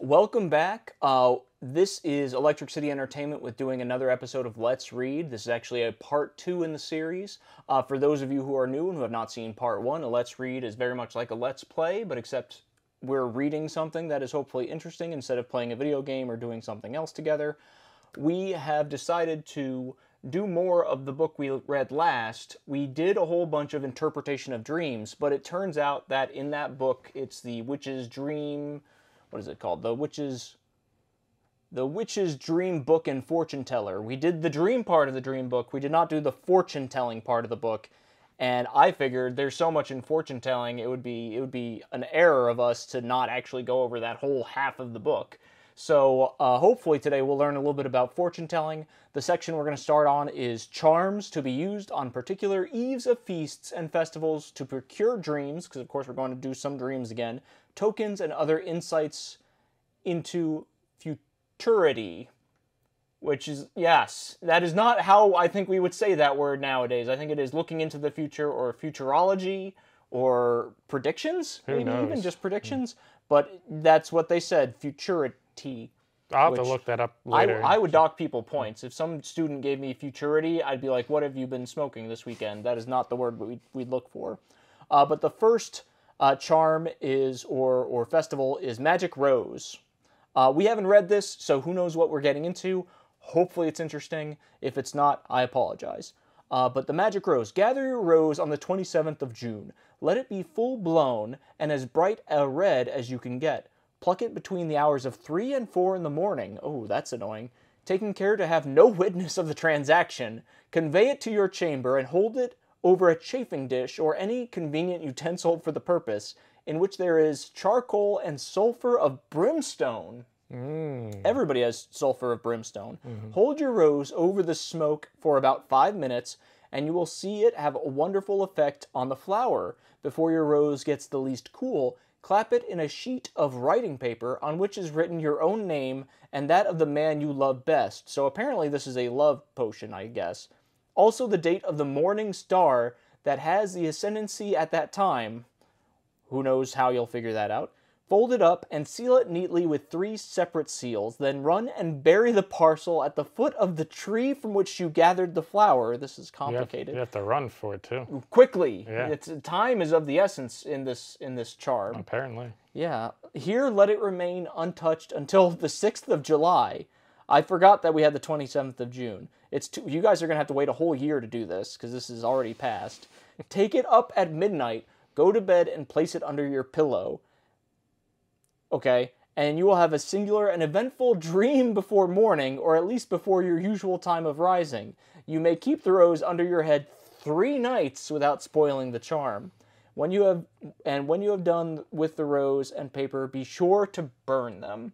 Welcome back. This is Electric City Entertainment with doing another episode of Let's Read. This is actually a part 2 in the series. For those of you who are new and who have not seen part 1, a Let's Read is very much like a Let's Play, but except we're reading something that is hopefully interesting instead of playing a video game or doing something else together. We have decided to do more of the book we read last. We did a whole bunch of interpretation of dreams, but it turns out that in that book, it's the Witch's Dream... What is it called? The Witch's Dream Book and Fortune Teller. We did the dream part of the dream book. We did not do the fortune telling part of the book. And I figured there's so much in fortune telling, it would be an error of us to not actually go over that whole half of the book. So hopefully today we'll learn a little bit about fortune telling. The section we're going to start on is charms to be used on particular eves of feasts and festivals to procure dreams, because of course we're going to do some dreams again, tokens and other insights into futurity. Which is, yes, that is not how I think we would say that word nowadays. I think it is looking into the future or futurology or predictions, maybe even just predictions. But that's what they said, futurity. I'll have to look that up later. I would dock people points. If some student gave me futurity, I'd be like, what have you been smoking this weekend? That is not the word we'd look for. But the first charm is, or festival, is Magic Rose. We haven't read this, so who knows what we're getting into. Hopefully it's interesting. If it's not, I apologize. But the Magic Rose. Gather your rose on the 27th of June. Let it be full blown and as bright a red as you can get. Pluck it between the hours of 3 and 4 in the morning. Oh, that's annoying. Taking care to have no witness of the transaction. Convey it to your chamber and hold it over a chafing dish or any convenient utensil for the purpose, in which there is charcoal and sulfur of brimstone. Everybody has sulfur of brimstone. Hold your rose over the smoke for about 5 minutes, and you will see it have a wonderful effect on the flower. Before your rose gets the least cool, clap it in a sheet of writing paper on which is written your own name and that of the man you love best. So apparently this is a love potion, I guess. Also the date of the morning star that has the ascendancy at that time. Who knows how you'll figure that out. Fold it up and seal it neatly with 3 separate seals. Then run and bury the parcel at the foot of the tree from which you gathered the flower. This is complicated. You have to run for it too. Quickly. Yeah. Time is of the essence in this charm. Apparently. Yeah. Here, let it remain untouched until the 6th of July. I forgot that we had the 27th of June. You guys are going to have to wait a whole year to do this, because this is already past. Take it up at midnight, go to bed, and place it under your pillow. Okay, and you will have a singular and eventful dream before morning, or at least before your usual time of rising. You may keep the rose under your head 3 nights without spoiling the charm. When you have done with the rose and paper, be sure to burn them.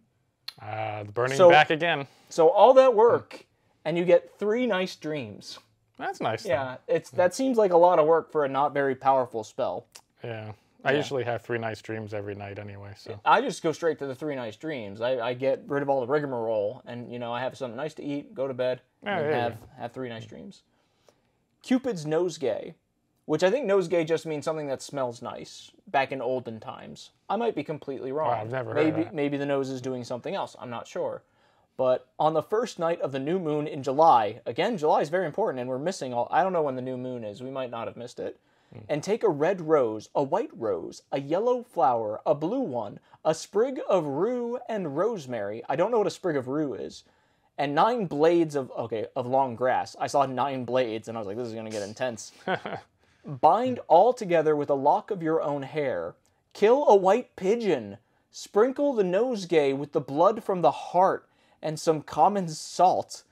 The burning back again. So all that work, and you get 3 nice dreams. That's nice. Yeah, that seems like a lot of work for a not very powerful spell. Yeah. I usually have 3 nice dreams every night anyway, so. I just go straight to the 3 nice dreams. I get rid of all the rigmarole, and, I have something nice to eat, go to bed, and have 3 nice dreams. Cupid's nosegay, which I think nosegay just means something that smells nice, back in olden times. I might be completely wrong. I've never heard of that. Maybe the nose is doing something else, I'm not sure. But on the first night of the new moon in July, again, July is very important, and we're missing I don't know when the new moon is, we might not have missed it. And take a red rose, a white rose, a yellow flower, a blue one, a sprig of rue and rosemary. I don't know what a sprig of rue is. And 9 blades of long grass. I saw 9 blades, and I was like, this is going to get intense. Bind all together with a lock of your own hair. Kill a white pigeon. Sprinkle the nosegay with the blood from the heart and some common salt.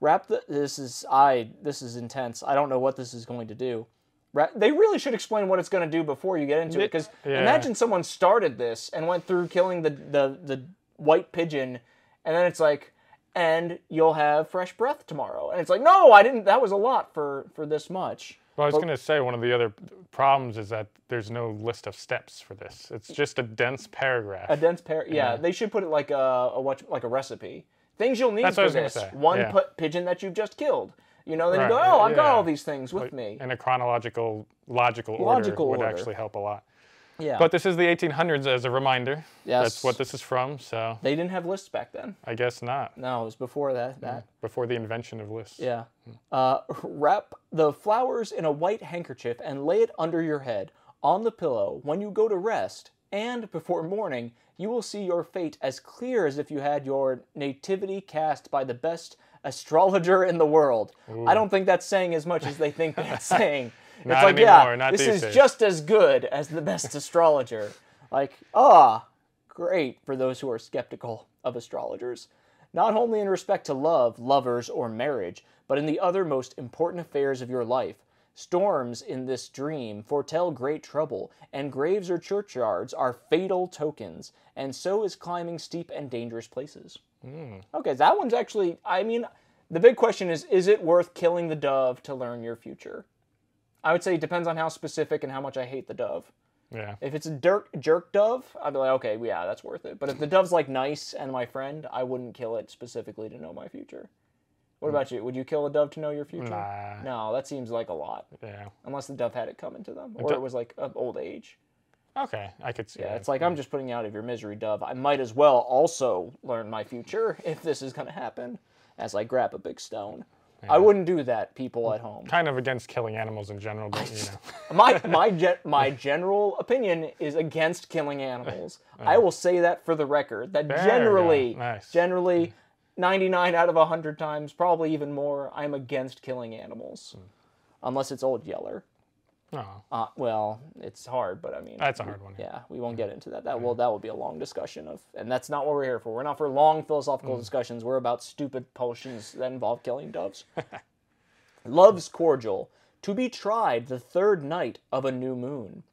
This is intense. I don't know what this is going to do. They really should explain what it's going to do before you get into it, because imagine someone started this and went through killing the white pigeon, and then it's like, and you'll have fresh breath tomorrow. And it's like, no, I didn't. That was a lot for this much. Well, I was going to say, one of the other problems is that there's no list of steps for this. It's just a dense paragraph. A dense paragraph. Yeah, they should put it like a recipe. Things you'll need for this. One pigeon that you've just killed. Then you go, I've got all these things with me. In a chronological, logical order would actually help a lot. Yeah. But this is the 1800s as a reminder. Yes. That's what this is from, so They didn't have lists back then. I guess not. No, it was before that. Before the invention of lists. Yeah. Wrap the flowers in a white handkerchief and lay it under your head, on the pillow, when you go to rest, and before morning, you will see your fate as clear as if you had your nativity cast by the best astrologer in the world. Ooh. I don't think that's saying as much as they think that's saying. It's not like, anymore, yeah, not this is days. just as good as the best astrologer. Like, great for those who are skeptical of astrologers. Not only in respect to love, lovers, or marriage, but in the other most important affairs of your life. Storms in this dream foretell great trouble, and graves or churchyards are fatal tokens, and so is climbing steep and dangerous places. Okay, that one's actually, I mean, the big question is it worth killing the dove to learn your future? I would say it depends on how specific and how much I hate the dove. Yeah. If it's a jerk dove, I'd be like, okay, yeah, that's worth it. But if the dove's like nice and my friend, I wouldn't kill it specifically to know my future. What about you? Would you kill a dove to know your future? Nah. No, that seems like a lot. Yeah. Unless the dove had it coming to them, or it was like of old age. Okay, I could see that. Yeah, it's like, I'm just putting you out of your misery, dove. I might as well also learn my future if this is going to happen, as I grab a big stone. Yeah. I wouldn't do that, people at home. Kind of against killing animals in general, but you know. My general opinion is against killing animals. I will say that for the record. That generally, 99 out of 100 times, probably even more, I'm against killing animals. Unless it's Old Yeller. Oh. Well, it's hard, but I mean... That's a hard one. Yeah, we won't get into that. That will be a long discussion of... And that's not what we're here for. We're not for long philosophical discussions. We're about stupid potions that involve killing doves. Love's cordial. To be tried the third night of a new moon.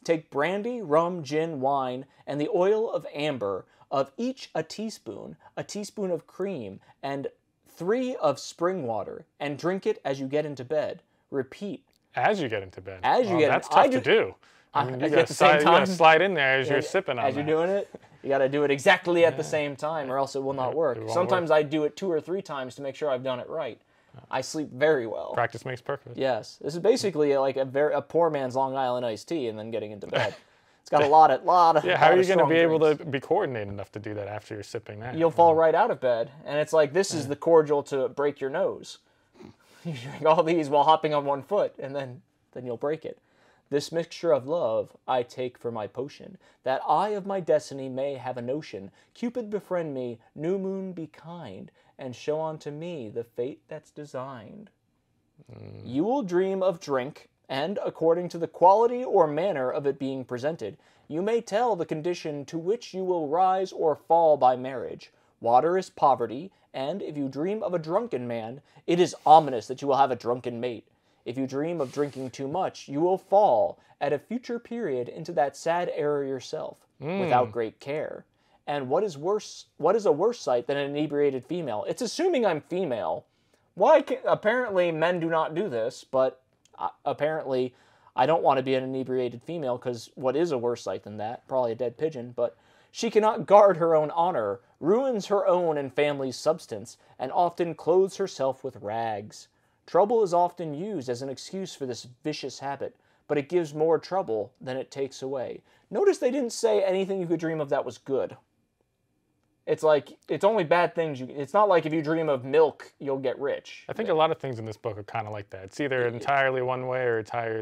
Take brandy, rum, gin, wine, and the oil of amber, of each a teaspoon of cream, and 3 of spring water, and drink it as you get into bed. Repeat. As you get into bed. That's tough to do. I mean, you gotta slide in there as you're sipping on As you're doing it, you gotta do it exactly at the same time, or else it will not work. Sometimes I do it 2 or 3 times to make sure I've done it right. I sleep very well. Practice makes perfect. Yes, this is basically like a poor man's Long Island iced tea, and then getting into bed. It's got a lot of. Yeah, how are you going to be able to be coordinated enough to do that after you're sipping that? You'll fall right out of bed, and it's like this is the cordial to break your nose. You drink all these while hopping on one foot, and then you'll break it. This mixture of love I take for my potion, that I of my destiny may have a notion. Cupid befriend me, new moon be kind, and show unto me the fate that's designed. You will dream of drink, and according to the quality or manner of it being presented, you may tell the condition to which you will rise or fall by marriage. Water is poverty, and if you dream of a drunken man, it is ominous that you will have a drunken mate. If you dream of drinking too much, you will fall at a future period into that sad error yourself, without great care. And what is a worse sight than an inebriated female? It's assuming I'm female. Apparently men do not do this, but apparently I don't want to be an inebriated female, because what is a worse sight than that? Probably a dead pigeon, but she cannot guard her own honor, ruins her own and family's substance, and often clothes herself with rags. Trouble is often used as an excuse for this vicious habit, but it gives more trouble than it takes away. Notice they didn't say anything you could dream of that was good. It's like, it's only bad things. It's not like if you dream of milk, you'll get rich. I think a lot of things in this book are kind of like that. It's either entirely one way or entirely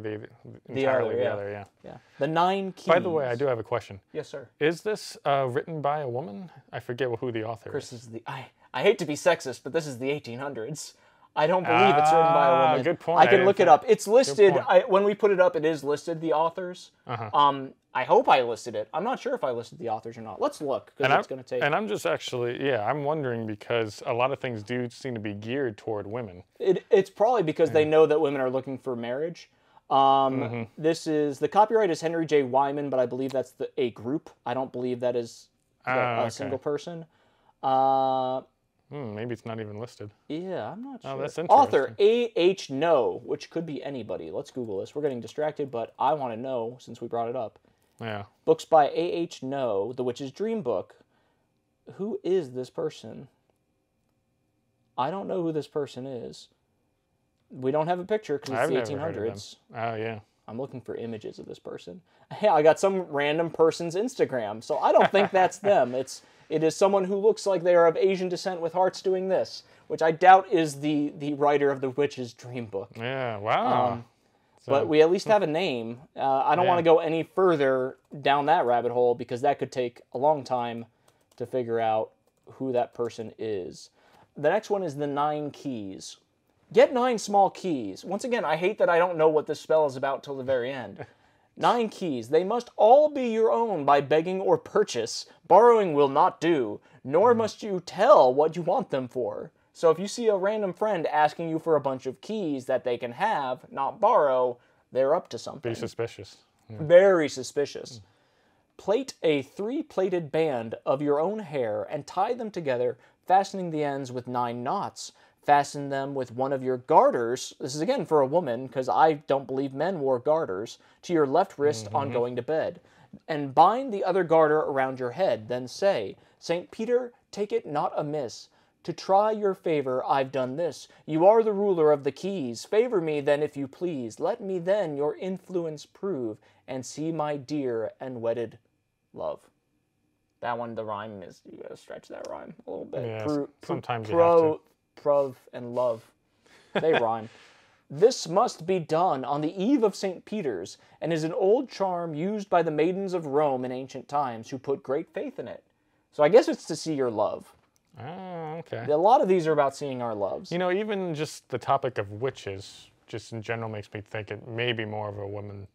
the other. Yeah. The 9 keys. By the way, I do have a question. Yes, sir. Is this written by a woman? I forget who the author is. I hate to be sexist, but this is the 1800s. I don't believe it's written by a woman. Good point. I can look it up. It's listed. When we put it up, it is listed, the authors. I hope I listed it. I'm not sure if I listed the authors or not. Let's look, because it's going to take... And I'm just actually, I'm wondering, because a lot of things do seem to be geared toward women. It's probably because they know that women are looking for marriage. This is... The copyright is Henry J. Wyman, but I believe that's a group. I don't believe that is a single person. Maybe it's not even listed. Yeah, I'm not sure. Oh, that's interesting. Author A.H. No, which could be anybody. Let's Google this. We're getting distracted, but I want to know since we brought it up. Yeah. Books by A.H. No, The Witch's Dream Book. Who is this person? I don't know who this person is. We don't have a picture because it's the 1800s. Oh, yeah. I'm looking for images of this person. Hey, I got some random person's Instagram, so I don't think that's them. It is someone who looks like they are of Asian descent with hearts doing this, which I doubt is the writer of the witch's dream book. Yeah, wow. But we at least have a name. I don't want to go any further down that rabbit hole because that could take a long time to figure out who that person is. The next one is the 9 keys. Get 9 small keys. Once again, I hate that I don't know what this spell is about till the very end. 9 keys. They must all be your own by begging or purchase. Borrowing will not do, nor must you tell what you want them for. So if you see a random friend asking you for a bunch of keys that they can have, not borrow, they're up to something. Be suspicious. Yeah. Very suspicious. Plait a 3-plaited band of your own hair and tie them together, fastening the ends with 9 knots. Fasten them with one of your garters. This is again for a woman, because I don't believe men wore garters, to your left wrist on going to bed. And bind the other garter around your head. Then say, St. Peter, take it not amiss. To try your favor, I've done this. You are the ruler of the keys. Favor me then, if you please. Let me then your influence prove, and see my dear and wedded love. That one, the rhyme is, you gotta stretch that rhyme a little bit. Yeah, sometimes you have to. Prov and love. They rhyme. This must be done on the eve of St. Peter's, and is an old charm used by the maidens of Rome in ancient times, who put great faith in it. So I guess it's to see your love. Oh, okay. A lot of these are about seeing our loves. You know, even just the topic of witches, just in general, makes me think it may be more of a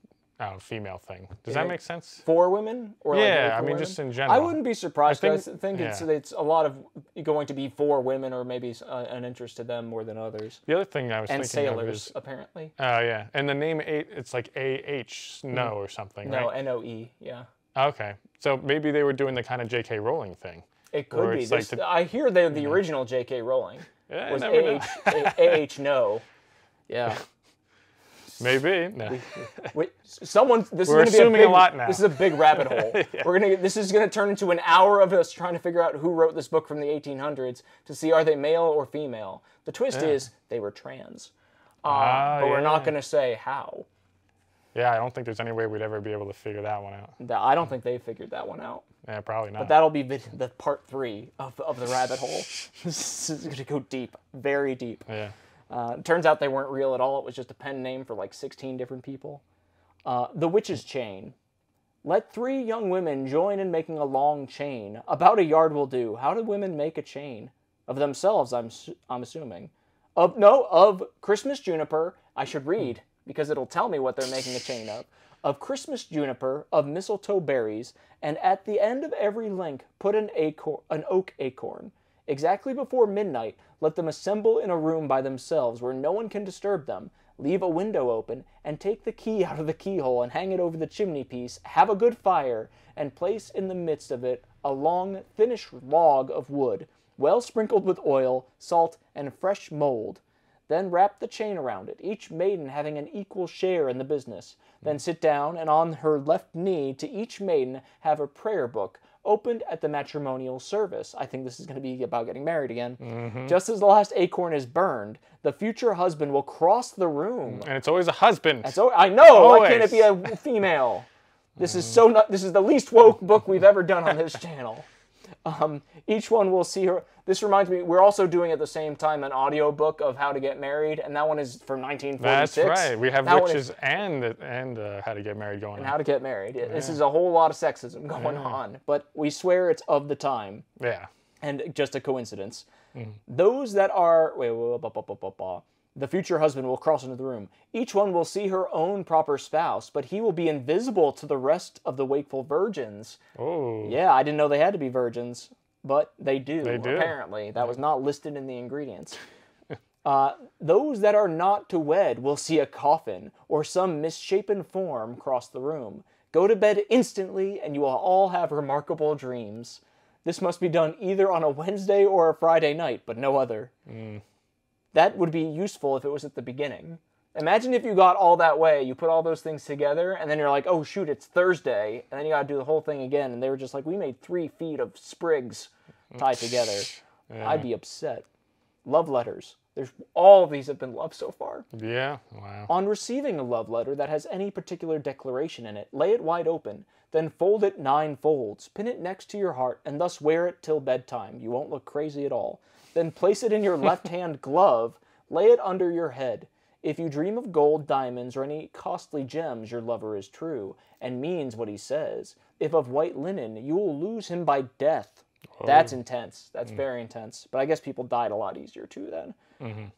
female thing. Does that make sense? For women? Or yeah, women? just in general. I wouldn't be surprised. I think yeah. it's a lot of going to be for women, or maybe an interest to them more than others. The other thing I was and thinking sailors, of is... apparently. Oh, yeah. And the name, it's like A-H, Snow or something, right? No, N-O-E, yeah. Okay. So maybe they were doing the kind of J.K. Rowling thing. It could be. Like I hear they're the original J.K. Rowling. Yeah, was A-H, no. Yeah. Maybe. No. We're assuming a lot now. This is a big rabbit hole. Yeah. This is gonna turn into an hour of us trying to figure out who wrote this book from the 1800s to see are they male or female. The twist is they were trans, but we're not gonna say how. Yeah, I don't think there's any way we'd ever be able to figure that one out. I don't think they figured that one out. Yeah, probably not. But that'll be the part 3 of the rabbit hole. This is gonna go deep, very deep. Yeah. It turns out they weren't real at all. It was just a pen name for like 16 different people. The witch's chain. Let 3 young women join in making a long chain. About a yard will do. How do women make a chain? Of themselves, I'm assuming. Of Christmas juniper. I should read, because it'll tell me what they're making a chain of. Of Christmas juniper, of mistletoe berries, and at the end of every link, put an oak acorn. Exactly before midnight, let them assemble in a room by themselves where no one can disturb them. Leave a window open, and take the key out of the keyhole and hang it over the chimney piece. Have a good fire, and place in the midst of it a long, thinnish log of wood, well sprinkled with oil, salt, and fresh mold. Then wrap the chain around it, each maiden having an equal share in the business. Then sit down, and on her left knee to each maiden have a prayer book, opened at the matrimonial service. I think this is going to be about getting married again. Mm-hmm. Just as the last acorn is burned, the future husband will cross the room. And it's always a husband. I know. Always. Why can't it be a female? This is this is the least woke book we've ever done on this channel. Each one will see her. This reminds me, we're also doing at the same time an audio book of How to Get Married, and that one is from 1946. That's right. We have witches and How to Get Married going on. And How to Get Married. Yeah. This is a whole lot of sexism going on, but we swear it's of the time. Yeah. And just a coincidence. Those that are... The future husband will cross into the room. Each one will see her own proper spouse, but he will be invisible to the rest of the wakeful virgins. Oh. Yeah, I didn't know they had to be virgins, but they do, They do. Apparently. That was not listed in the ingredients. Those that are not to wed will see a coffin or some misshapen form cross the room. Go to bed instantly, and you will all have remarkable dreams. This must be done either on a Wednesday or a Friday night, but no other. That would be useful if it was at the beginning. Imagine if you got all that way, you put all those things together, and then you're like, oh shoot, it's Thursday, and then you gotta do the whole thing again, and they were just like, we made 3 feet of sprigs tied together. Yeah. I'd be upset. Love letters. All of these have been love so far. Yeah, wow. On receiving a love letter that has any particular declaration in it, lay it wide open, then fold it 9 folds, pin it next to your heart, and thus wear it till bedtime. You won't look crazy at all. Then place it in your left-hand glove, lay it under your head. If you dream of gold, diamonds, or any costly gems, your lover is true, and means what he says. If of white linen, you will lose him by death. Oh. That's intense. That's very intense. But I guess people died a lot easier too then.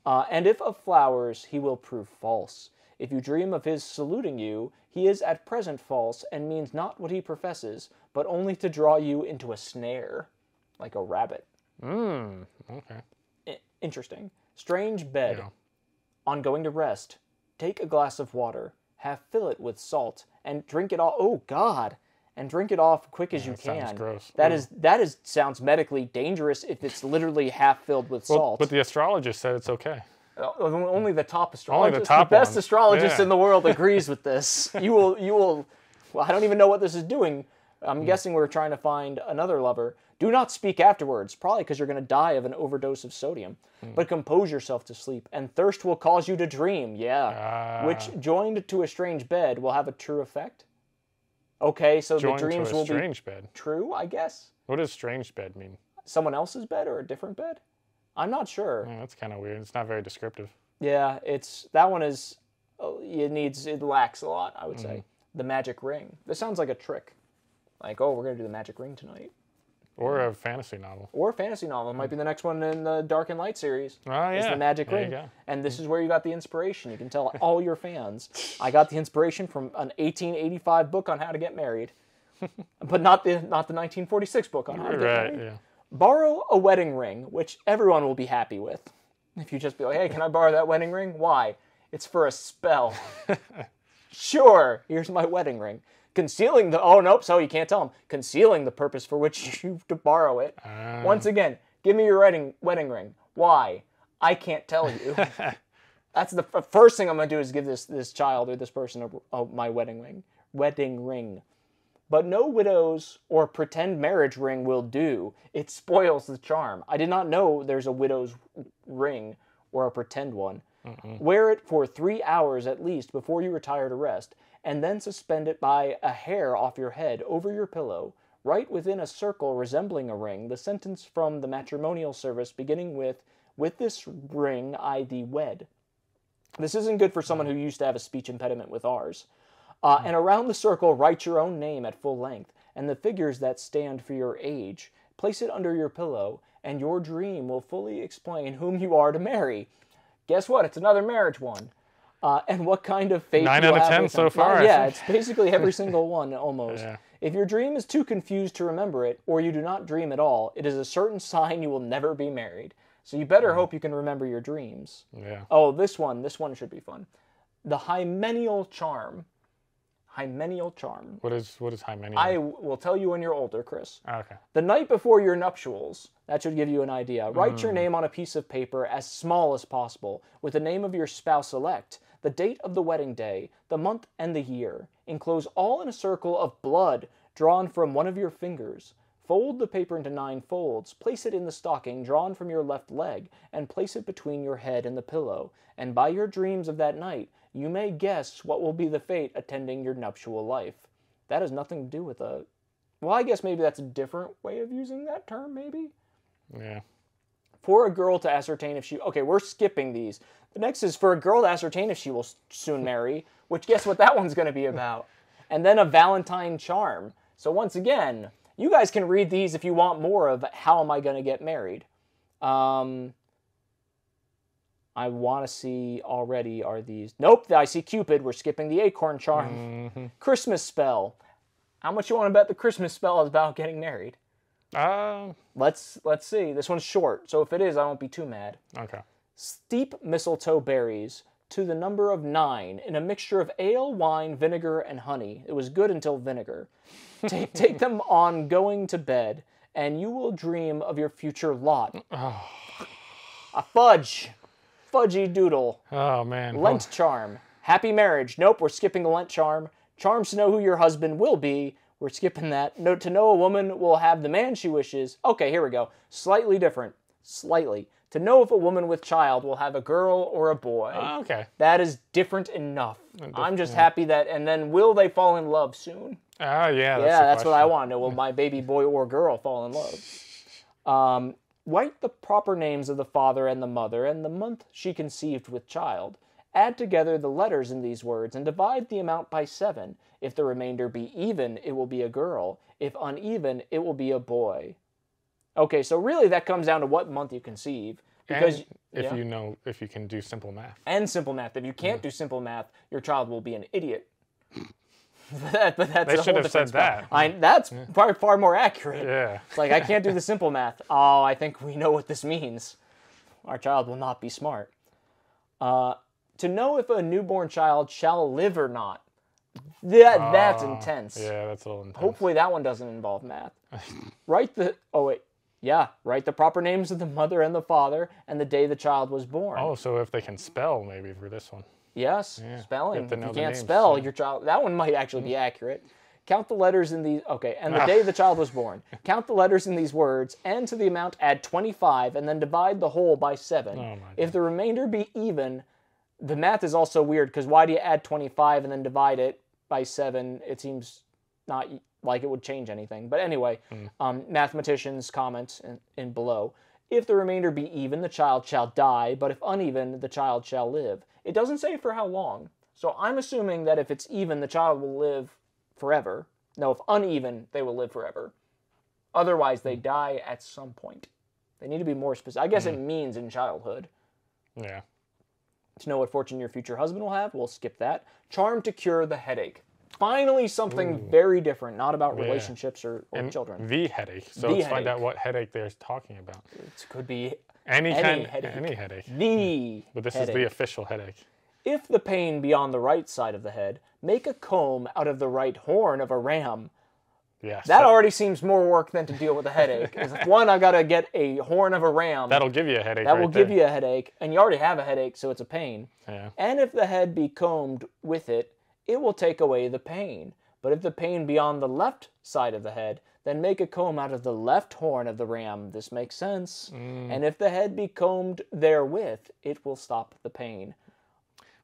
And if of flowers, he will prove false. If you dream of his saluting you, he is at present false, and means not what he professes, but only to draw you into a snare, like a rabbit. Okay. Interesting. Strange bed. Yeah. On going to rest, take a glass of water, fill it with salt, and drink it all. Oh God! And drink it off quick as you can. Sounds gross. That is sounds medically dangerous if it's literally half filled with salt. But the astrologist said it's okay. Only the top astrologist, Only the top best one. astrologist in the world agrees with this. You will. Well, I don't even know what this is doing. I'm guessing we're trying to find another lover. Do not speak afterwards, probably because you're going to die of an overdose of sodium. But compose yourself to sleep, and thirst will cause you to dream. Yeah, which joined to a strange bed will have a true effect. Okay, so the dreams will be bed. True, I guess. What does strange bed mean? Someone else's bed or a different bed? I'm not sure. Yeah, that's kind of weird. It's not very descriptive. Yeah, that one is. It lacks a lot, I would say. The magic ring. This sounds like a trick. Like, oh, we're gonna do the magic ring tonight. Or a fantasy novel. Or a fantasy novel. It might be the next one in the Dark and Light series. Oh, yeah. It's the magic ring. You go. And this is where you got the inspiration. You can tell all your fans. I got the inspiration from an 1885 book on how to get married. But not the 1946 book on how to get married. Yeah. Borrow a wedding ring, which everyone will be happy with. If you just be like, hey, can I borrow that wedding ring? Why? It's for a spell. Sure, here's my wedding ring. Concealing the... Oh, nope, so you can't tell them. Concealing the purpose for which you to borrow it. Once again, give me your wedding ring. Why? I can't tell you. That's the first thing I'm going to do is give this child or this person my wedding ring. But no widow's or pretend marriage ring will do. It spoils the charm. I did not know there's a widow's ring or a pretend one. Wear it for 3 hours at least before you retire to rest, and then suspend it by a hair off your head over your pillow. Write within a circle resembling a ring the sentence from the matrimonial service beginning with this ring I thee wed. This isn't good for someone who used to have a speech impediment with ours. And around the circle write your own name at full length, and the figures that stand for your age. Place it under your pillow, and your dream will fully explain whom you are to marry. Guess what? It's another marriage one. And what kind of fate 9 you out of have 10 with so them. far. Yeah, it's basically every single one, almost. Yeah. If your dream is too confused to remember it, or you do not dream at all, it is a certain sign you will never be married. So you better hope you can remember your dreams. Yeah. Oh, this one should be fun. The hymeneal charm. Hymeneal charm. What is hymeneal? I will tell you when you're older, Chris. Okay. The night before your nuptials, that should give you an idea. Write your name on a piece of paper as small as possible, with the name of your spouse-elect, the date of the wedding day, the month and the year. Enclose all in a circle of blood drawn from one of your fingers. Fold the paper into 9 folds, place it in the stocking drawn from your left leg, and place it between your head and the pillow. And by your dreams of that night, you may guess what will be the fate attending your nuptial life. That has nothing to do with a... Well, I guess maybe that's a different way of using that term, maybe? Yeah. For a girl to ascertain if she... Okay, we're skipping these. The next is for a girl to ascertain if she will soon marry, which guess what that one's going to be about? And then a Valentine charm. So once again, you guys can read these if you want more of how am I going to get married. I want to see already are these... Nope, I see Cupid. We're skipping the acorn charm. Christmas spell. How much you want to bet the Christmas spell is about getting married? Let's see. This one's short, so if it is, I won't be too mad. Okay. Steep mistletoe berries to the number of 9 in a mixture of ale, wine, vinegar, and honey. It was good until vinegar. Take them on going to bed, and you will dream of your future lot. A fudge. Fudgy doodle. Oh, man. Lent charm. Happy marriage. Nope, we're skipping the Lent charm. Charms to know who your husband will be. We're skipping that. Note to know a woman will have the man she wishes. Okay, here we go. Slightly different. Slightly. To know if a woman with child will have a girl or a boy. Oh, okay. That is different enough. I'm just happy that, and then will they fall in love soon? Oh, yeah. That's what I want to know. Will my baby boy or girl fall in love? Write the proper names of the father and the mother and the month she conceived with child. Add together the letters in these words and divide the amount by 7. If the remainder be even, it will be a girl. If uneven, it will be a boy. Okay, so really that comes down to what month you conceive. Because and if you can do simple math. And simple math. If you can't do simple math, your child will be an idiot. But that's They should have said that. That's far more accurate. Yeah. It's like, I can't do the simple math. Oh, I think we know what this means. Our child will not be smart. To know if a newborn child shall live or not. That's intense. Yeah, that's a little intense. Hopefully that one doesn't involve math. Write the proper names of the mother and the father and the day the child was born. Oh, so if they can spell maybe for this one. Yes, Yeah. spelling. If you can't names, spell, your child, that one might actually be accurate. Count the letters in these, and the day the child was born. Count the letters in these words, and to the amount add 25, and then divide the whole by 7. Oh my If the remainder be even, the math is also weird, because why do you add 25 and then divide it by 7? It seems not like it would change anything. But anyway, mathematicians comment in below. If the remainder be even, the child shall die, but if uneven, the child shall live. It doesn't say for how long. So I'm assuming that if it's even, the child will live forever. No, if uneven, they will live forever. Otherwise, they die at some point. They need to be more specific. I guess it means in childhood. Yeah. To know what fortune your future husband will have, we'll skip that. Charm to cure the headache. Finally, something very different, not about relationships or children. The headache. So let's find out what headache they're talking about. It could be Any headache. headache. But this is the official headache. If the pain be on the right side of the head, make a comb out of the right horn of a ram. Yes. That already seems more work than to deal with a headache. One, I've got to get a horn of a ram. That'll give you a headache. That will give you a headache, and you already have a headache, so it's a pain. Yeah. And if the head be combed with it, it will take away the pain. But if the pain be on the left side of the head, then make a comb out of the left horn of the ram. This makes sense. And if the head be combed therewith, it will stop the pain.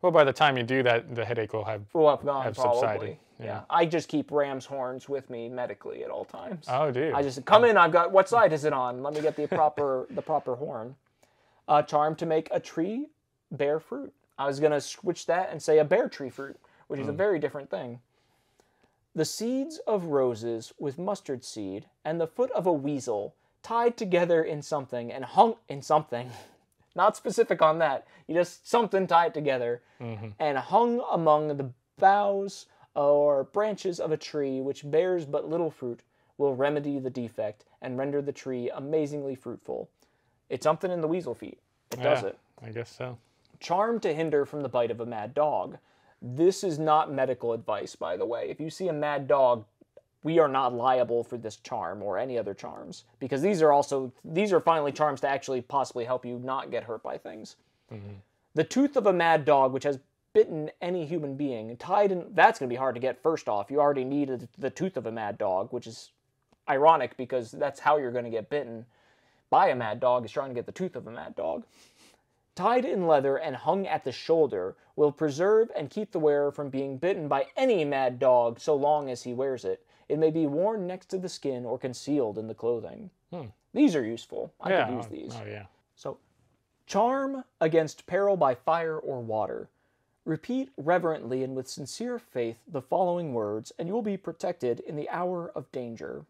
Well, by the time you do that, the headache will have Gone, subsided. Yeah. I just keep ram's horns with me medically at all times. Oh, do you? I just come in. I've got, what side is it on? Let me get the proper horn. Charm to make a tree bear fruit. I was gonna switch that and say a bear tree fruit, which is a very different thing. The seeds of roses with mustard seed and the foot of a weasel tied together in something and hung in something. Not specific on that. You just something tied together and hung among the boughs or branches of a tree which bears but little fruit will remedy the defect and render the tree amazingly fruitful. It's something in the weasel feet. It does it. I guess so. Charm to hinder from the bite of a mad dog. This is not medical advice, by the way. If you see a mad dog, we are not liable for this charm or any other charms, because these are finally charms to actually possibly help you not get hurt by things. The tooth of a mad dog, which has bitten any human being, tied in, that's going to be hard to get first off. You already need the tooth of a mad dog, which is ironic because that's how you're going to get bitten by a mad dog, is trying to get the tooth of a mad dog. Tied in leather and hung at the shoulder will preserve and keep the wearer from being bitten by any mad dog so long as he wears it. It may be worn next to the skin or concealed in the clothing. These are useful. I could use these. Oh, yeah. So, charm against peril by fire or water. Repeat reverently and with sincere faith the following words, and you will be protected in the hour of danger.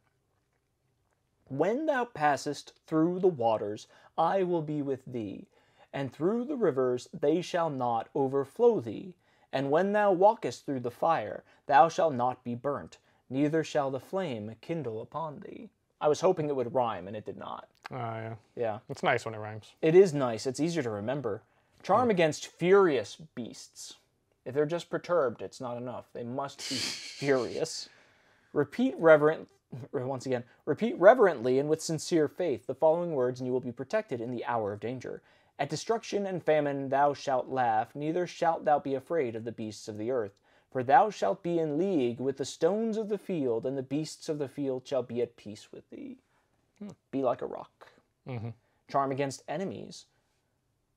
When thou passest through the waters, I will be with thee, and through the rivers they shall not overflow thee. And when thou walkest through the fire, thou shalt not be burnt, neither shall the flame kindle upon thee. I was hoping it would rhyme, and it did not. Oh, yeah. Yeah. It's nice when it rhymes. It is nice. It's easier to remember. Charm against furious beasts. If they're just perturbed, it's not enough. They must be furious. Repeat reverently and with sincere faith the following words, and you will be protected in the hour of danger. At destruction and famine thou shalt laugh, neither shalt thou be afraid of the beasts of the earth. For thou shalt be in league with the stones of the field, and the beasts of the field shall be at peace with thee. Be like a rock. charm against enemies.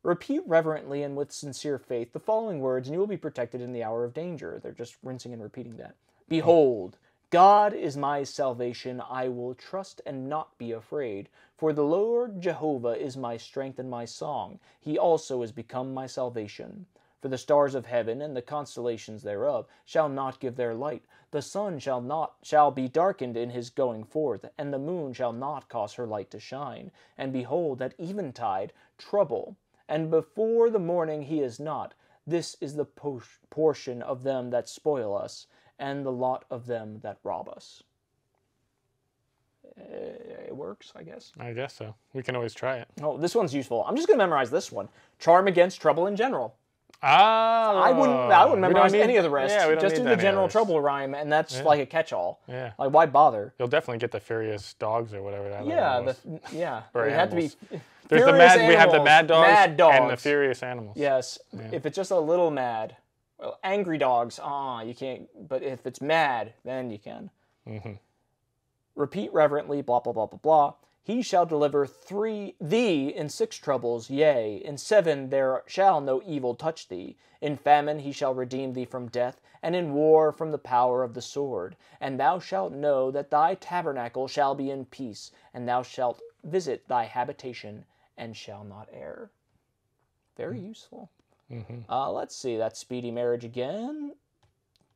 Repeat reverently and with sincere faith the following words, and you will be protected in the hour of danger. They're just rinsing and repeating that. Behold, God is my salvation. I will trust and not be afraid. For the Lord Jehovah is my strength and my song. He also is become my salvation. For the stars of heaven and the constellations thereof shall not give their light. The sun shall be darkened in his going forth, and the moon shall not cause her light to shine. And behold, at eventide trouble, and before the morning he is not. This is the portion of them that spoil us, and the lot of them that rob us. It works, I guess. I guess so. We can always try it. Oh, this one's useful. I'm just going to memorize this one. Charm against trouble in general. Oh, I wouldn't memorize any of the rest. Yeah, we don't just need do the general trouble rhyme, and that's like a catch-all. Yeah. Like, why bother? You'll definitely get the furious dogs or whatever that Yeah, yeah. Or it had to be. There's the mad. We have the mad dogs, and the furious animals. Yes. Yeah. If it's just a little mad, well, angry dogs. You can't. But if it's mad, then you can. Mm-hmm. Repeat reverently. Blah blah blah blah blah. He shall deliver thee in 6 troubles, yea, in 7 there shall no evil touch thee. In famine he shall redeem thee from death, and in war from the power of the sword. And thou shalt know that thy tabernacle shall be in peace, and thou shalt visit thy habitation, and shall not err. Very useful. Mm-hmm. Let's see, that's speedy marriage again.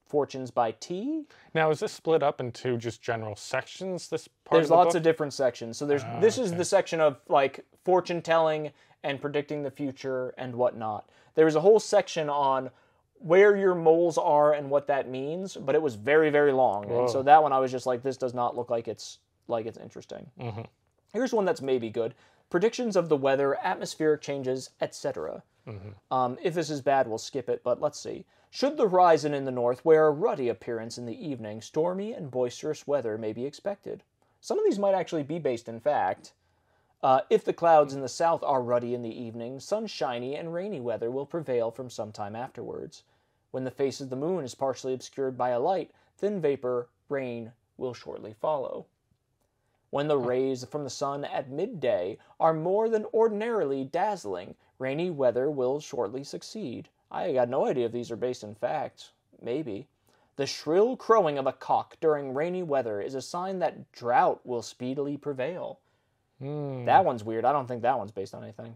Fortunes by T. Now, is this split up into just general sections, this part There's of the lots book? of different sections. So this is the section of, like, fortune telling and predicting the future and whatnot. There's a whole section on where your moles are and what that means, but it was very, very long. Whoa. And so that one I was just like, this does not look like it's interesting. Mm-hmm. Here's one that's maybe good. Predictions of the weather, atmospheric changes, etc. Mm-hmm. If this is bad, we'll skip it, but let's see. Should the horizon in the north wear a ruddy appearance in the evening, stormy and boisterous weather may be expected. Some of these might actually be based in fact. If the clouds in the south are ruddy in the evening, sunshiny and rainy weather will prevail from some time afterwards. When the face of the moon is partially obscured by a light, thin vapor, rain will shortly follow. When the rays from the sun at midday are more than ordinarily dazzling, rainy weather will shortly succeed. I got no idea if these are based in fact. Maybe. The shrill crowing of a cock during rainy weather is a sign that drought will speedily prevail. That one's weird. I don't think that one's based on anything.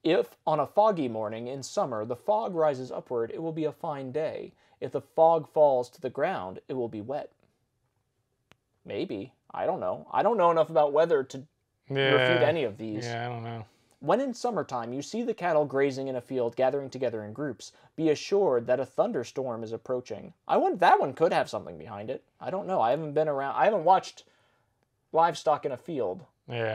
If on a foggy morning in summer the fog rises upward, it will be a fine day. If the fog falls to the ground, it will be wet. Maybe. I don't know. I don't know enough about weather to refute any of these. Yeah, I don't know. When in summertime you see the cattle grazing in a field, gathering together in groups, be assured that a thunderstorm is approaching. That one could have something behind it. I don't know. I haven't watched livestock in a field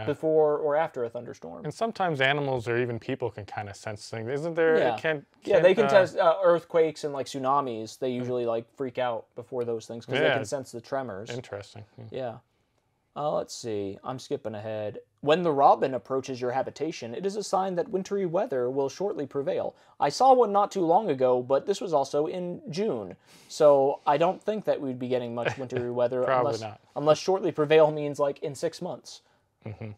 before or after a thunderstorm. And sometimes animals or even people can kind of sense things. Isn't there? Yeah. They can test earthquakes and like tsunamis. They usually like freak out before those things because they can sense the tremors. Interesting. Yeah. Let's see. I'm skipping ahead. When the robin approaches your habitation, it is a sign that wintry weather will shortly prevail. I saw one not too long ago, but this was also in June. So I don't think that we'd be getting much wintry weather unless shortly prevail means like in 6 months. Mm-hmm.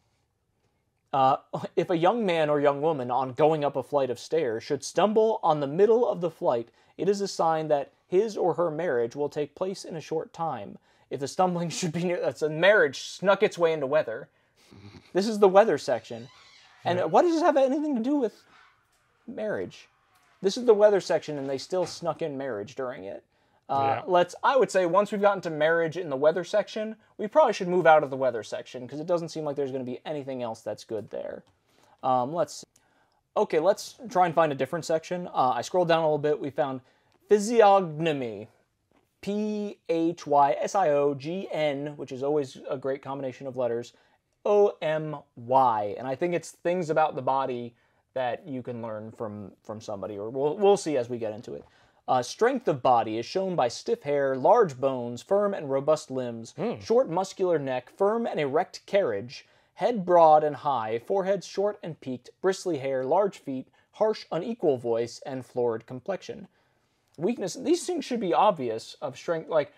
If a young man or young woman on going up a flight of stairs should stumble on the middle of the flight, it is a sign that his or her marriage will take place in a short time. If the stumbling should be near, that's a marriage snuck its way into weather. This is the weather section. And what does this have anything to do with marriage? This is the weather section, and they still snuck in marriage during it. I would say once we've gotten to marriage in the weather section, we probably should move out of the weather section, because it doesn't seem like there's going to be anything else that's good there. Let's see. Okay, let's try and find a different section. I scrolled down a little bit. We found physiognomy. P-H-Y-S-I-O-G-N, which is always a great combination of letters, O-M-Y. And I think it's things about the body that you can learn from somebody, or we'll see as we get into it. Strength of body is shown by stiff hair, large bones, firm and robust limbs, short muscular neck, firm and erect carriage, head broad and high, forehead short and peaked, bristly hair, large feet, harsh, unequal voice, and florid complexion. Weakness, these things should be obvious of strength, like,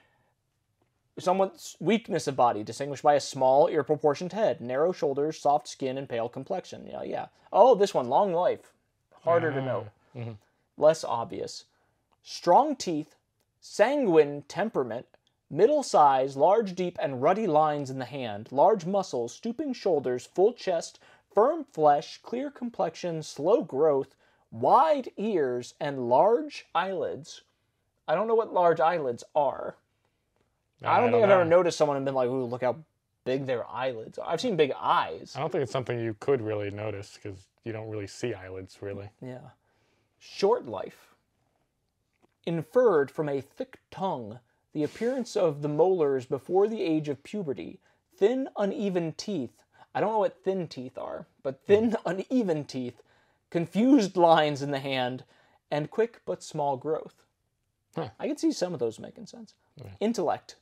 Someone's weakness of body, distinguished by a small, ill-proportioned head, narrow shoulders, soft skin, and pale complexion. Yeah. Oh, this one, long life. Harder to know. Mm-hmm. Less obvious. Strong teeth, sanguine temperament, middle size, large, deep, and ruddy lines in the hand, large muscles, stooping shoulders, full chest, firm flesh, clear complexion, slow growth, wide ears, and large eyelids. I don't know what large eyelids are. I don't think I've ever noticed someone and been like, ooh, look how big their eyelids are. I've seen big eyes. I don't think it's something you could really notice because you don't really see eyelids, really. Yeah. Short life. Inferred from a thick tongue, the appearance of the molars before the age of puberty, thin, uneven teeth. I don't know what thin teeth are, but thin, uneven teeth, confused lines in the hand, and quick but small growth. Huh. I can see some of those making sense. Yeah. Intellect.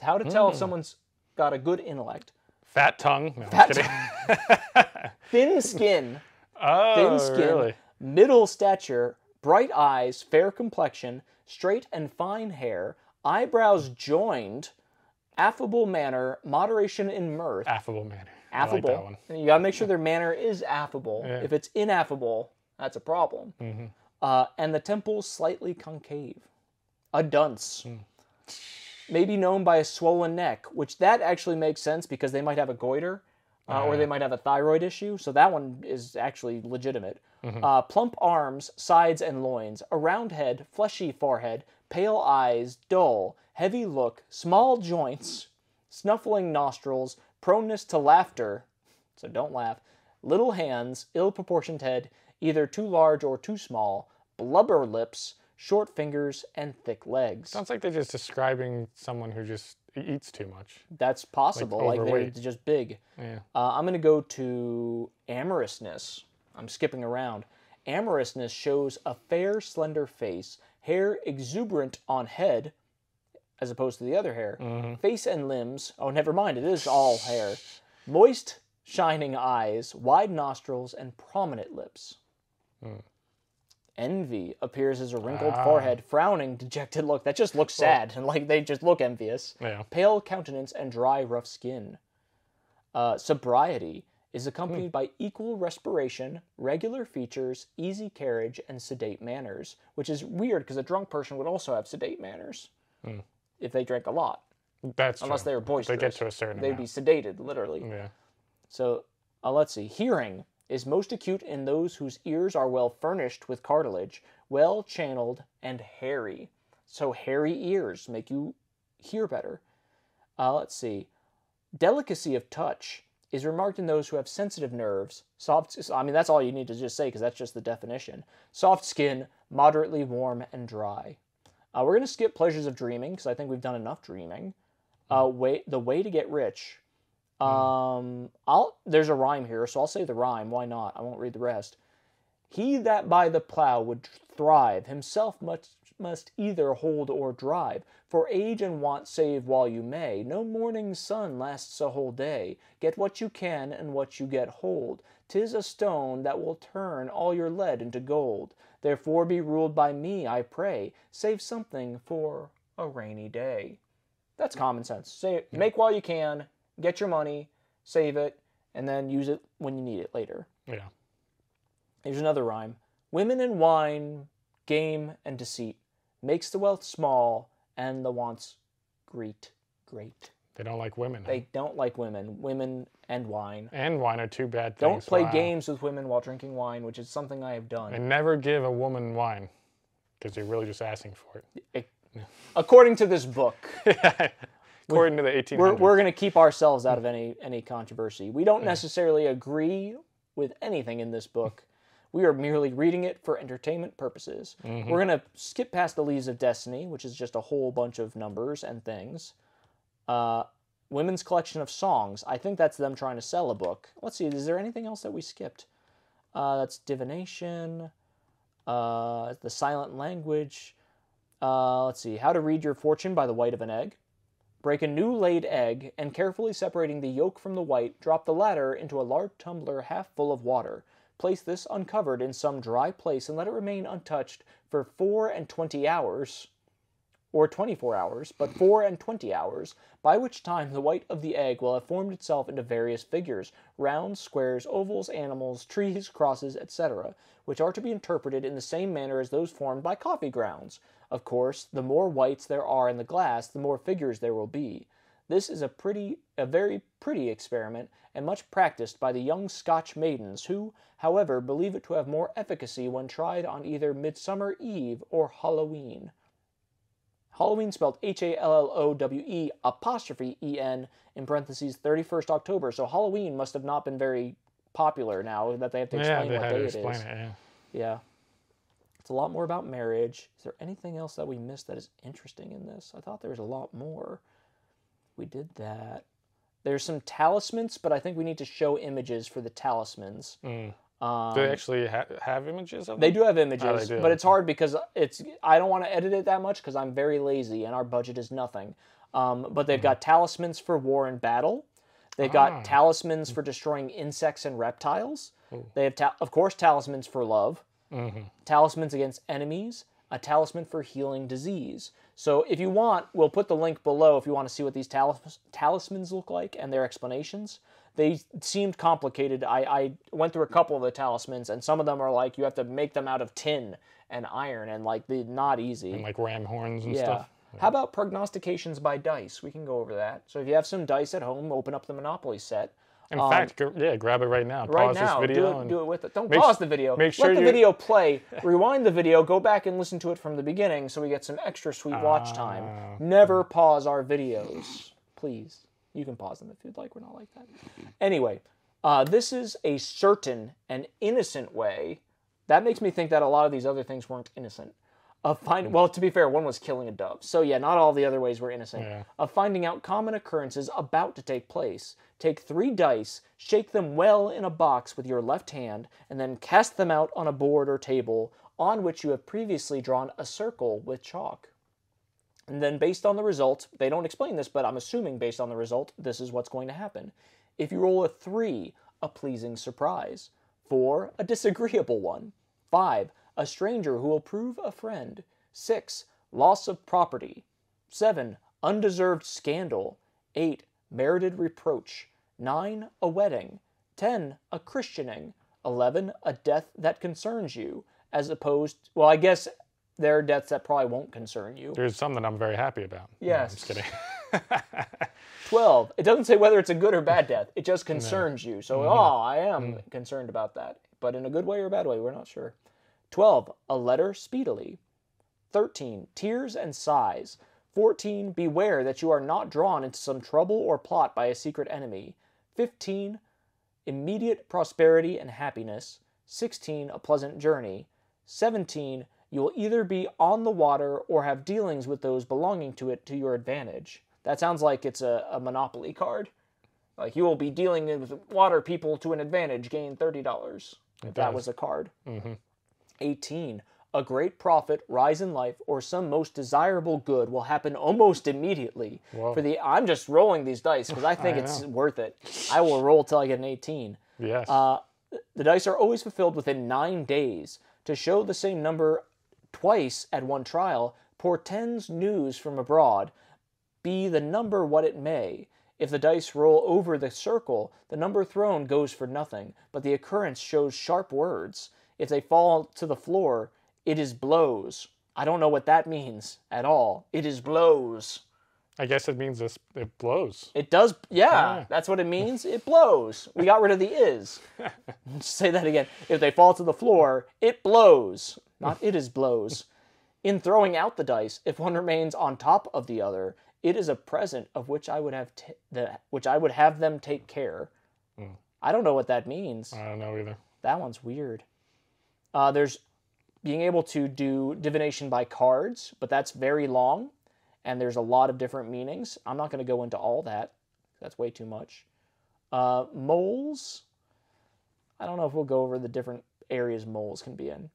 How to tell if someone's got a good intellect. Fat tongue. No, Fat tongue. Thin skin. Thin skin. Really? Middle stature. Bright eyes. Fair complexion. Straight and fine hair. Eyebrows joined. Affable manner. Moderation in mirth. Affable manner. Affable. I like that one. You gotta make sure their manner is affable. Yeah. If it's ineffable, that's a problem. Mm-hmm. And the temples slightly concave. A dunce. Maybe known by a swollen neck, which that actually makes sense because they might have a goiter or they might have a thyroid issue. So that one is actually legitimate. Mm-hmm. Plump arms, sides, and loins. A round head, fleshy forehead, pale eyes, dull, heavy look, small joints, snuffling nostrils, proneness to laughter, so don't laugh, little hands, ill-proportioned head, either too large or too small, blubber lips, short fingers, and thick legs. Sounds like they're just describing someone who just eats too much. That's possible. Like they're just big. Yeah. I'm going to go to amorousness. I'm skipping around. Amorousness shows a fair, slender face, hair exuberant on head, as opposed to the other hair. Mm-hmm. Face and limbs. Oh, never mind. It is all hair. Moist, shining eyes, wide nostrils, and prominent lips. Envy appears as a wrinkled forehead, frowning, dejected look. That just looks sad, and like they just look envious. Yeah. Pale countenance and dry, rough skin. Sobriety is accompanied by equal respiration, regular features, easy carriage, and sedate manners, which is weird because a drunk person would also have sedate manners if they drank a lot. That's unless true. they were boisterous. They get to a certain They'd amount. be sedated, literally. Yeah. So, let's see. Hearing is most acute in those whose ears are well furnished with cartilage, well channeled, and hairy. So hairy ears make you hear better. Let's see. Delicacy of touch is remarked in those who have sensitive nerves, that's all you need to just say because that's just the definition. Soft skin, moderately warm and dry. We're going to skip pleasures of dreaming because I think we've done enough dreaming. The way to get rich. There's a rhyme here, so I'll say the rhyme. Why not? I won't read the rest. He that by the plow would thrive, himself must either hold or drive. For age and want save while you may. No morning sun lasts a whole day. Get what you can and what you get hold. 'Tis a stone that will turn all your lead into gold. Therefore be ruled by me, I pray. Save something for a rainy day. That's common sense. Make while you can. Get your money, save it, and then use it when you need it later. Yeah. Here's another rhyme. Women and wine, game and deceit, makes the wealth small and the wants great. They don't like women. They don't like women. Women and wine. And wine are two bad things. Don't play games with women while drinking wine, which is something I have done. And never give a woman wine, because you're really just asking for it. According to this book. According to the 1800s. We're going to keep ourselves out of any controversy. We don't necessarily agree with anything in this book. We are merely reading it for entertainment purposes. Mm-hmm. We're going to skip past the Leaves of Destiny, which is just a whole bunch of numbers and things. Women's collection of songs. I think that's them trying to sell a book. Let's see, is there anything else that we skipped? That's divination, the silent language. Let's see, how to read your fortune by the white of an egg. Break a new laid egg, and carefully separating the yolk from the white, drop the latter into a large tumbler half full of water. Place this uncovered in some dry place, and let it remain untouched for 24 hours. or 24 hours, but 4 and 20 hours, by which time the white of the egg will have formed itself into various figures, rounds, squares, ovals, animals, trees, crosses, etc., which are to be interpreted in the same manner as those formed by coffee grounds. Of course, the more whites there are in the glass, the more figures there will be. This is a very pretty experiment, and much practiced by the young Scotch maidens, who, however, believe it to have more efficacy when tried on either Midsummer Eve or Halloween. Halloween spelled Hallowe apostrophe En in parentheses 31st October. So Halloween must have not been very popular now that they have to explain what day it is. Yeah. It's a lot more about marriage. Is there anything else that we missed that is interesting in this? I thought there was a lot more. We did that. There's some talismans, but I think we need to show images for the talismans. Do they actually have images of them? They do have images, but it's hard because I don't want to edit it that much because I'm very lazy and our budget is nothing. But they've got talismans for war and battle. They've got talismans for destroying insects and reptiles. They have, of course, talismans for love. Talismans against enemies. A talisman for healing disease. So if you want, we'll put the link below if you want to see what these talismans look like and their explanations. They seemed complicated. I went through a couple of the talismans, and some of them are like you have to make them out of tin and iron, and like they're not easy. And like ram horns and stuff. Yeah. How about prognostications by dice? We can go over that. So if you have some dice at home, open up the Monopoly set. In fact, grab it right now. Right pause now, this video do it with it. Don't pause the video. Make sure Let the video play. Rewind the video. Go back and listen to it from the beginning so we get some extra sweet watch time. Never pause our videos. Please. You can pause them if you'd like. We're not like that. Anyway, this is a certain and innocent way. That makes me think that a lot of these other things weren't innocent. Well, to be fair, one was killing a dove. So yeah, not all the other ways were innocent. Yeah. Of finding out common occurrences about to take place. Take 3 dice, shake them well in a box with your left hand, and then cast them out on a board or table on which you have previously drawn a circle with chalk. And then based on the result, they don't explain this, but I'm assuming based on the result, this is what's going to happen. If you roll a 3, a pleasing surprise. 4, a disagreeable one. 5, a stranger who will prove a friend. 6, loss of property. 7, undeserved scandal. 8, merited reproach. 9, a wedding. 10, a christening. 11, a death that concerns you, as opposed, well, I guess there are deaths that probably won't concern you. There's some that I'm very happy about. Yes. No, I'm just kidding. 12, it doesn't say whether it's a good or bad death. It just concerns you. So, I am concerned about that. But in a good way or a bad way, we're not sure. 12, a letter speedily. 13, tears and sighs. 14, beware that you are not drawn into some trouble or plot by a secret enemy. 15, immediate prosperity and happiness. 16, a pleasant journey. 17, you will either be on the water or have dealings with those belonging to it to your advantage. That sounds like it's a Monopoly card. Like, you will be dealing with water people to an advantage, gain $30. If that was a card. 18, a great profit, rise in life, or some most desirable good will happen almost immediately. Whoa. I'm just rolling these dice because I think it's worth it. I will roll till I get an 18. Yes. The dice are always fulfilled within 9 days. To show the same number twice at one trial portends news from abroad, be the number what it may. If the dice roll over the circle, the number thrown goes for nothing, but the occurrence shows sharp words. If they fall to the floor, it is blows. I don't know what that means at all. It is blows. I guess it means it blows. It does, yeah, that's what it means. It blows. We got rid of the is. Just say that again. If they fall to the floor, it blows. Not it is blows. In throwing out the dice, if one remains on top of the other, it is a present of which I would have them take care. I don't know what that means. I don't know either. That one's weird. There's being able to do divination by cards, but that's very long, and there's a lot of different meanings. I'm not going to go into all that. That's way too much. Moles. I don't know if we'll go over the different areas moles can be in.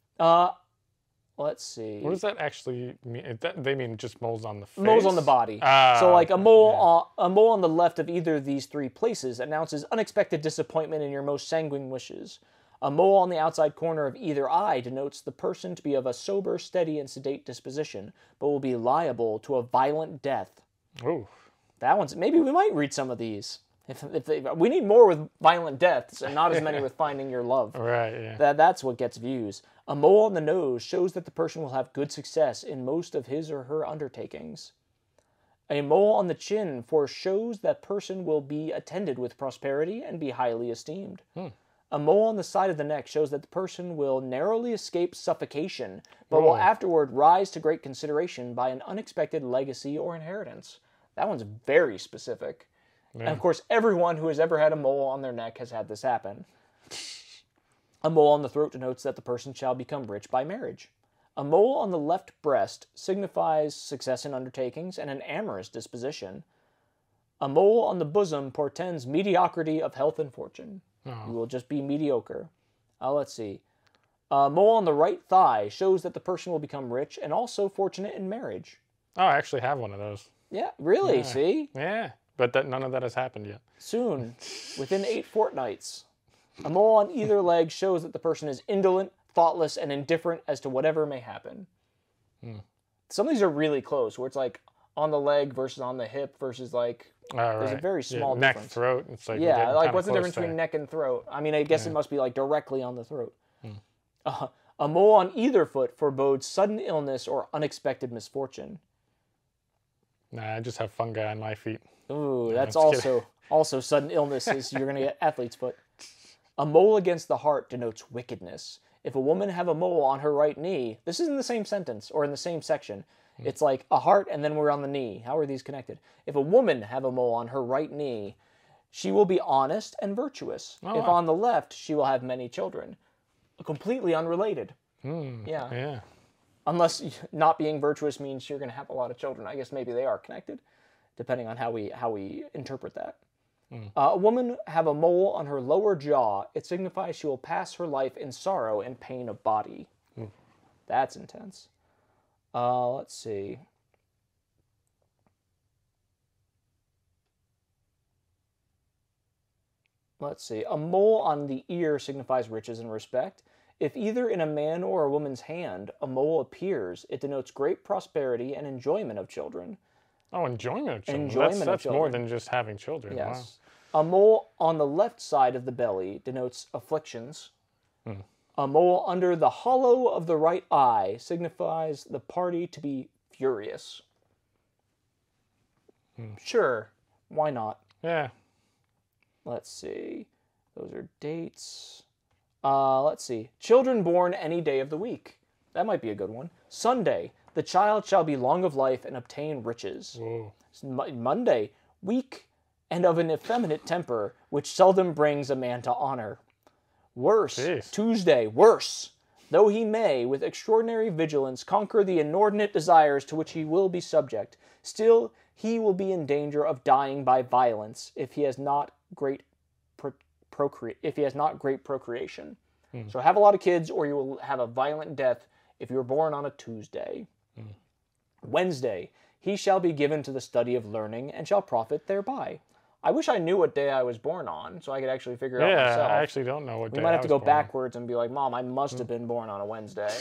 Let's see. What does that actually mean? They mean just moles on the face? Moles on the body. So like a mole on the left of either of these 3 places announces unexpected disappointment in your most sanguine wishes. A mole on the outside corner of either eye denotes the person to be of a sober, steady, and sedate disposition, but will be liable to a violent death. Ooh. That one's... Maybe we might read some of these. We need more with violent deaths and not as many with finding your love. Right, yeah. That's what gets views. A mole on the nose shows that the person will have good success in most of his or her undertakings. A mole on the chin foreshows that person will be attended with prosperity and be highly esteemed. A mole on the side of the neck shows that the person will narrowly escape suffocation, but will afterward rise to great consideration by an unexpected legacy or inheritance. That one's very specific. Yeah. And of course, everyone who has ever had a mole on their neck has had this happen. A mole on the throat denotes that the person shall become rich by marriage. A mole on the left breast signifies success in undertakings and an amorous disposition. A mole on the bosom portends mediocrity of health and fortune. You will just be mediocre. Let's see. A mole on the right thigh shows that the person will become rich and also fortunate in marriage. Oh, I actually have one of those. Yeah, really? Yeah. See? Yeah, but none of that has happened yet. Soon, within 8 fortnights. A mole on either leg shows that the person is indolent, thoughtless, and indifferent as to whatever may happen. Some of these are really close, where it's like on the leg versus on the hip versus like... There's a very small difference. Neck, throat. It's like what's the difference between neck and throat? I mean, I guess it must be like directly on the throat. A mole on either foot forebodes sudden illness or unexpected misfortune. Nah, I just have fungi on my feet. Ooh, that's also sudden illness is you're going to get athlete's foot. A mole against the heart denotes wickedness. If a woman have a mole on her right knee, this is in the same sentence or in the same section. It's like a heart and then we're on the knee. How are these connected? If a woman have a mole on her right knee, she will be honest and virtuous. If on the left, she will have many children. Completely unrelated. Yeah. Unless not being virtuous means you're going to have a lot of children. I guess maybe they are connected, depending on how we interpret that. A woman have a mole on her lower jaw. It signifies she will pass her life in sorrow and pain of body. That's intense. Let's see. A mole on the ear signifies riches and respect. If either in a man or a woman's hand a mole appears, it denotes great prosperity and enjoyment of children. Oh, enjoyment of children. That's more than just having children. Yes. Wow. A mole on the left side of the belly denotes afflictions. A mole under the hollow of the right eye signifies the party to be furious. Sure, why not? Yeah. Let's see. Those are dates. Let's see. Children born any day of the week. That might be a good one. Sunday. The child shall be long of life and obtain riches. Whoa. Monday. Weak and of an effeminate temper, which seldom brings a man to honor. Worse. Jeez. Tuesday. Worse. Though he may, with extraordinary vigilance, conquer the inordinate desires to which he will be subject, still he will be in danger of dying by violence if he has not great procreation. So have a lot of kids or you will have a violent death if you're born on a Tuesday. Wednesday, he shall be given to the study of learning and shall profit thereby. I wish I knew what day I was born on so I could actually figure it out myself. Yeah, I actually don't know what day We might have to go backwards and be like, Mom, I must have been born on a Wednesday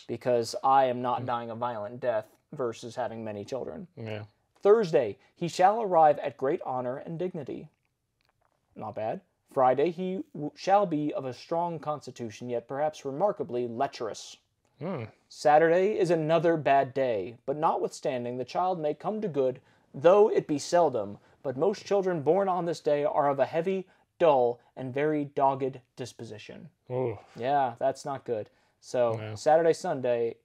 because I am not dying a violent death versus having many children. Yeah. Thursday, he shall arrive at great honor and dignity. Not bad. Friday, he shall be of a strong constitution, yet perhaps remarkably lecherous. Saturday is another bad day, but notwithstanding, the child may come to good, though it be seldom, but most children born on this day are of a heavy, dull, and very dogged disposition. Ooh. Yeah, that's not good. So, Sunday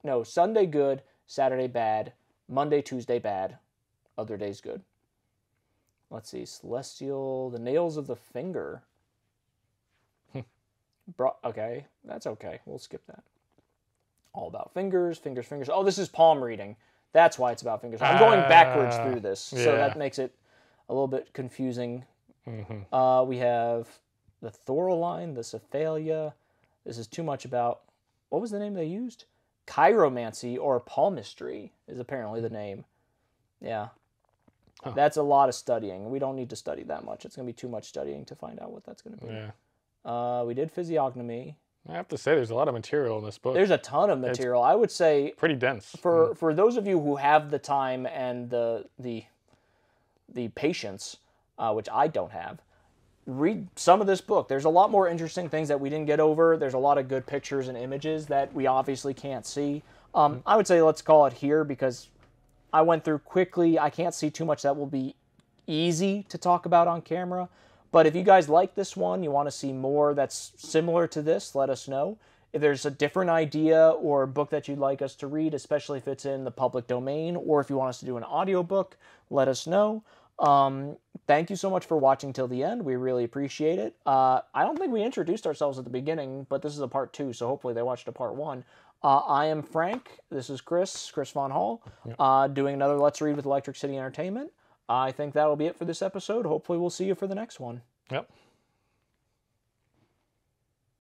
good, Saturday bad, Monday, Tuesday bad, other days good. Let's see, celestial, the nails of the finger. Okay, that's okay. We'll skip that. All about fingers. Oh, this is palm reading. That's why it's about fingers. I'm going backwards through this, so that makes it a little bit confusing. We have the thoraline, the cephalia. This is too much about, what was the name they used? Chiromancy or palmistry is apparently the name. Yeah. That's a lot of studying. We don't need to study that much. It's going to be too much studying to find out what that's going to be. Yeah. We did physiognomy. I have to say, there's a lot of material in this book. There's a ton of material. I would say pretty dense. For those of you who have the time and the patience, which I don't have, read some of this book. There's a lot more interesting things that we didn't get over. There's a lot of good pictures and images that we obviously can't see. I would say let's call it here because I went through quickly. I can't see too much that will be easy to talk about on camera. But if you guys like this one, you want to see more that's similar to this, let us know. If there's a different idea or book that you'd like us to read, especially if it's in the public domain, or if you want us to do an audiobook, let us know. Thank you so much for watching till the end. We really appreciate it. I don't think we introduced ourselves at the beginning, but this is a part 2, so hopefully they watched a part 1. I am Frank. This is Chris Von Hall, doing another Let's Read with Electric City Entertainment. I think that'll be it for this episode. Hopefully we'll see you for the next one. Yep.